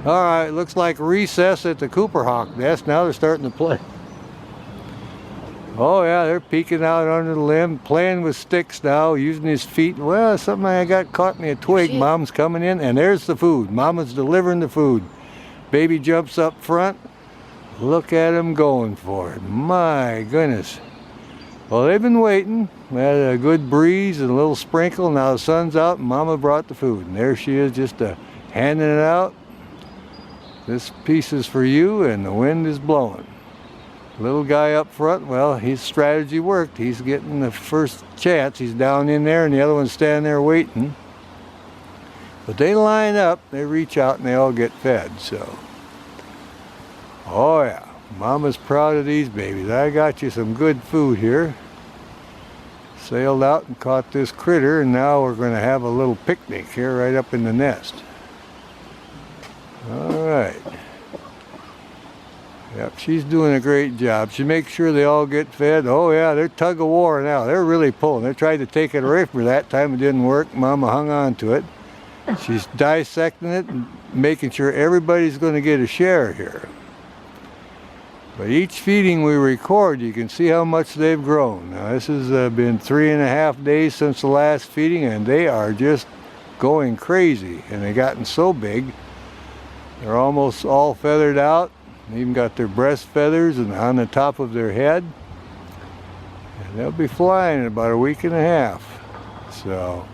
Alright, looks like recess at the Cooper Hawk nest. Now they're starting to play. Oh yeah, they're peeking out under the limb, playing with sticks now, using his feet. Well, something I got caught in a twig. Mom's coming in, and there's the food. Mama's delivering the food. Baby jumps up front. Look at him going for it. My goodness. Well, they've been waiting. We had a good breeze and a little sprinkle. Now the sun's out, and Mama brought the food. And there she is, just handing it out. This piece is for you, and the wind is blowing. Little guy up front, well, his strategy worked. He's getting the first chance. He's down in there, and the other one's standing there waiting. But they line up, they reach out, and they all get fed, so. Oh yeah, Mama's proud of these babies. I got you some good food here. Sailed out and caught this critter, and now we're going to have a little picnic here right up in the nest. All right. Yep, she's doing a great job. She makes sure they all get fed. Oh yeah, they're tug of war now. They're really pulling. They tried to take it away from her that time. It didn't work. Mama hung on to it. She's dissecting it and making sure everybody's going to get a share here. But each feeding we record, you can see how much they've grown. Now this has been 3.5 days since the last feeding, and they are just going crazy. And they've gotten so big. They're almost all feathered out. They even got their breast feathers and on the top of their head. And they'll be flying in about 1.5 weeks. So,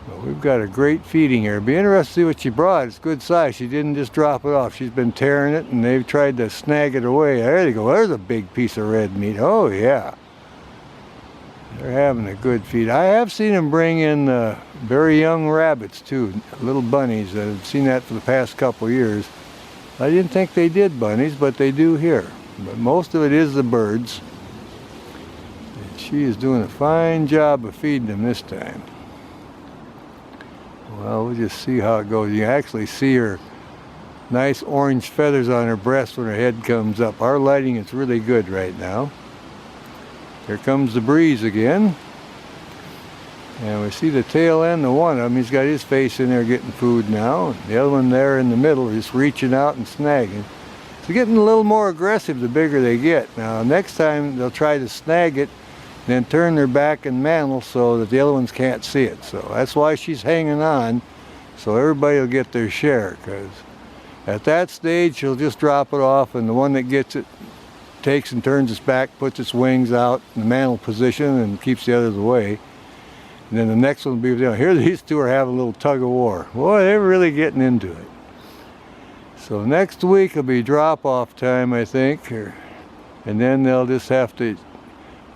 well, we've got a great feeding here. Be interested to see what she brought. It's good size. She didn't just drop it off. She's been tearing it, and they've tried to snag it away. There they go. There's a big piece of red meat. Oh yeah. They're having a good feed. I have seen them bring in very young rabbits too, little bunnies. I've seen that for the past couple years. I didn't think they did bunnies, but they do here. But most of it is the birds. And she is doing a fine job of feeding them this time. Well, we'll just see how it goes. You can actually see her nice orange feathers on her breast when her head comes up. Our lighting is really good right now. Here comes the breeze again. And we see the tail end of one of them. He's got his face in there getting food now. And the other one there in the middle is reaching out and snagging. It's getting a little more aggressive the bigger they get. Now next time they'll try to snag it, then turn their back and mantle so that the other ones can't see it. So that's why she's hanging on, so everybody will get their share. Because at that stage she'll just drop it off, and the one that gets it takes and turns its back, puts its wings out in the mantle position, and keeps the others away. And then the next one will be, here these two are having a little tug of war. Boy, they're really getting into it. So next week will be drop-off time, I think, and then they'll just have to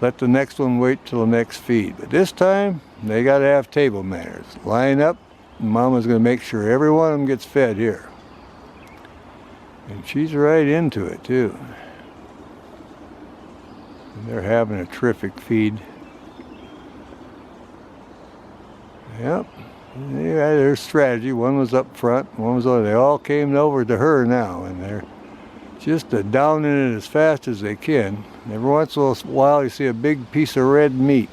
let the next one wait till the next feed. But this time, they got to have table manners. Line up, and Mama's going to make sure every one of them gets fed here. And she's right into it, too. And they're having a terrific feed. Yep, they had their strategy. One was up front, one was over. They all came over to her now, and they're just down in it as fast as they can. Every once in a while you see a big piece of red meat.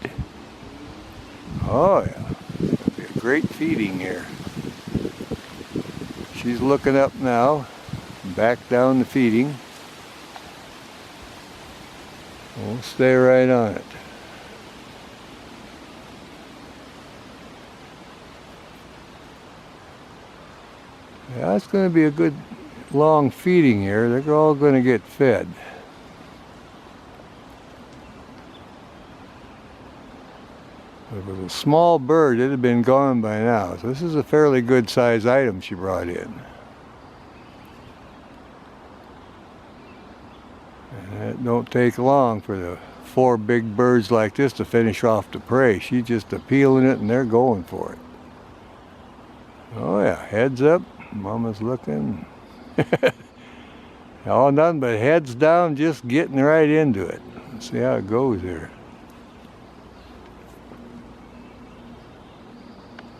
Oh yeah, it'll be a great feeding here. She's looking up now, back down to feeding. We'll stay right on it. Yeah, it's going to be a good long feeding here. They're all going to get fed. If it was a small bird, it'd have been gone by now. So this is a fairly good size item she brought in. And it don't take long for the 4 big birds like this to finish off the prey. She's just peeling it, and they're going for it. Oh yeah, heads up. Mama's looking. Oh, nothing but heads down, just getting right into it. Let's see how it goes here.